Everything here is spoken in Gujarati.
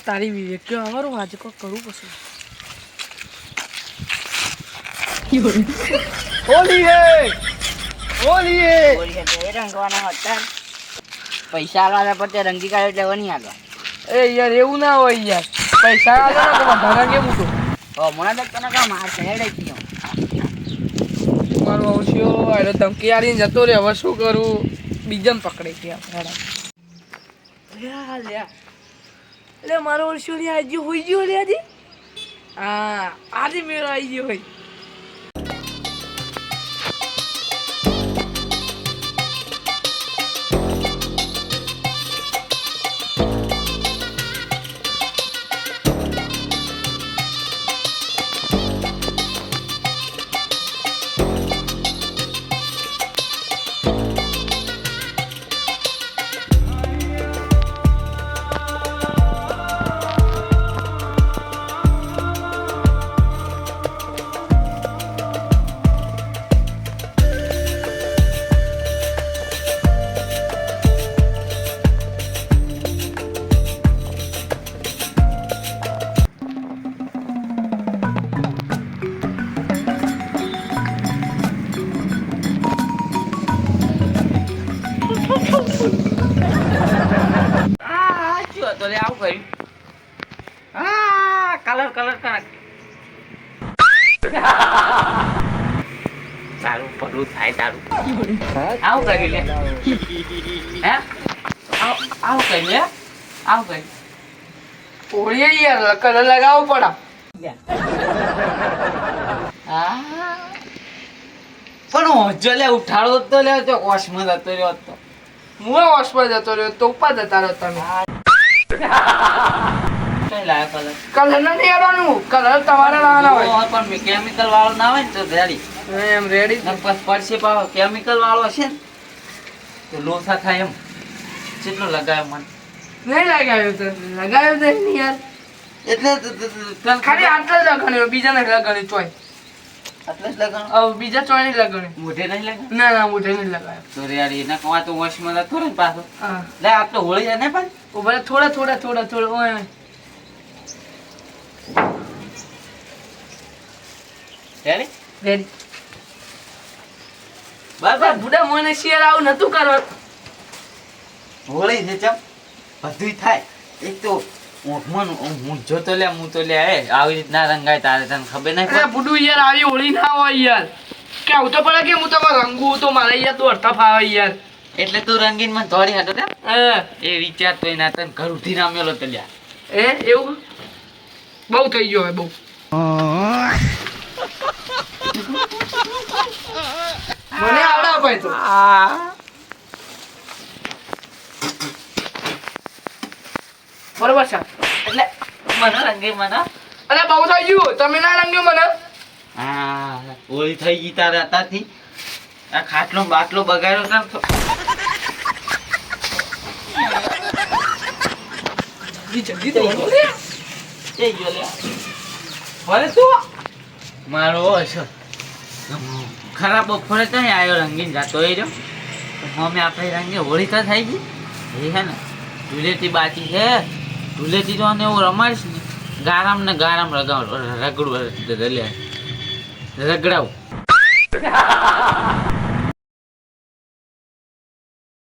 તારી વિવેક કે અમારું આજે કોઈ કરવું પછી હોલી હે હોલી હે રંગવાના હતા પૈસા આલા પછી રંગી કાઢે એટલે વની આગળ એ યાર એવું ના હોય યાર પૈસા આવે ને તો વધારે કેમ તો મને તો તને કા માર હેડે ગયો મારો આવશ્યો એટલે ધમકી આલીને જતો રે હવે શું કરું બીજાને પકડે ગયા એટલે મારો વર્ષો લે આજે હોઈ ગયો લે આજે હા આજે મેળો આવી ગયો હોય કલર કલર કર તારું પડું થાય તારું આવું કરી લે હે આવું કરી લે આવું કરી ઓળીએ યાર કલર લગાવવો પડે પણ હોજો લે ઉઠાડો તો લે તો ઓશમાં જતો રહ્યો તો હું હોસ્પિટલ જતો રહ્યો તો ઉપર જતા રહ્યો તમે કઈ લાયા કલર કલર નથી લેવાનું કલર તમારે લાવવાના હોય પણ કેમિકલ વાળો ના હોય ને તો રેડી એમ રેડી પડશે પાવ કેમિકલ વાળો હશે ને તો લોસા થાય એમ કેટલો લગાવ્યો મને નહીં લગાવ્યો તો નહીં યાર એટલે ખાલી આટલા જ લગાડ્યો બીજા નહીં લગાડ્યો ચોય એટલે જ લગાવ્યો બીજા ચોય નહીં લગાડ્યો મોઢે નહીં લગાવ્યો ના ના મોઢે નહીં લગાવ્યો તો યાર એના કવા તો વોશમાં જતો ને પાછો હા લે આપ તો હોળી જાય ને પણ ઉભા થોડા ઓય રેડી રેડી બરાબર બુડા મને શેર આવું નતું કરવા હોળી છે ચમ બધું થાય એક તો હું જોતો લે હું તો લે આવી રીતના રંગાય તારે તને ખબર નહીં અરે બુડું યાર આવી હોળી ના હોય યાર કે આવું તો પડે કે હું તમારે રંગું તો મારે યાર તો અડધા ફાવે યાર એટલે તું રંગીન માં દોડી હતો ને હા એ વિચાર તો એના તને ઘર ઉઠી નામેલો તો લ્યા એવું બહુ થઈ ગયો હવે બહુ મને આવડા ભાઈ તો બરોબર છે એટલે મને રંગી મને અરે બહુ થઈ ગયું તમે ના રંગ્યો મને હા હોળી થઈ ગઈ તારે અત્યારથી આ ખાટલો બાટલો બગાડ્યો તને જલ્દી તો બોલો લે એ ગયો લે ભલે તું મારો હશે ખરાબ બપોરે તો આવ્યો રંગીન જાતો એ રહ્યો મમ્મી આપણે રંગે હોળી તો થઈ ગઈ એ હે ને ધૂળેટી બાકી છે ધૂળેટી તો આને એવું રમાડીશ ને ગારામ ને ગારામ રગડું રગડાવું